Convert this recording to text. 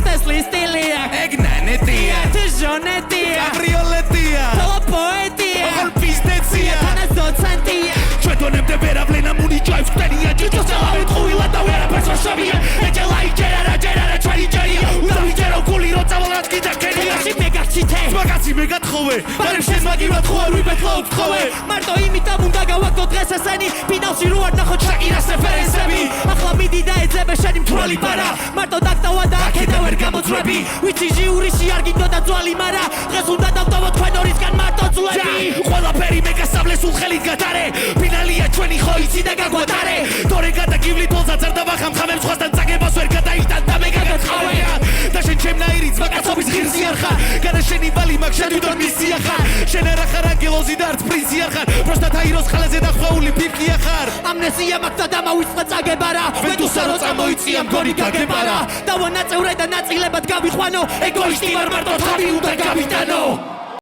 Teslis stilija Egnanetia Tižonetia Cabrioletia Tolo poetia Ogol pistecia Tanas docentia Četonem te vera plena muni drive stenija Čisto se lavi tchuila da vera perso šavija Eđela i džerara čvani džerija Udavi džero kuli roca volatki da kenija Ši megachite Smagacი მე გათხოვე მაგრამ შენ მაგივრად ხო არ ვიბეთლავ თხოვე Marto imita უნდა გავაკო დღეს ესენი ფინალში რო არ ნახოთ შაკირას რეფერენსები ახლა მიდი და ეძებე შენი მთვრალი პარა მარტო დაგტავა და აქედა ვერ გამოძვრები ვიცი ჟიურიში არ გინდოდა ძვალი მარა დღეს უნდა დავტოვო თქვენ ორისგან მარტო ძვლები ყველაფერი მე გასავლე სულ ხელით გატარე ფინალია ჩვენი ხო იცი და გაგვატარე თორე გადაგივლით თვალსა წერდა ვახამ ხამებს სხვასთან წაგებას ვერ გადაიტან და მე გაგაწყავე და შენ ჩემნაირი ძმაკაცობის ღირსი არ ხარ გადა შენი ბალი მაგ შენ უდონ მისია ხარ შენ არა ხარ ანგელოზი და არც პრინცი არ ხარ პროსტა თაიროს ხალეზე დახვეული ფიფკია ხარ ამნეზია მაქვს და დამავიწყდა წაგებარა ვედუსა რო წამოიწია მგონი გაგებარა დავანაწევრე და ნაწილებად გავიყვანო ეგოისტი ვარ მარტო თავი უნდა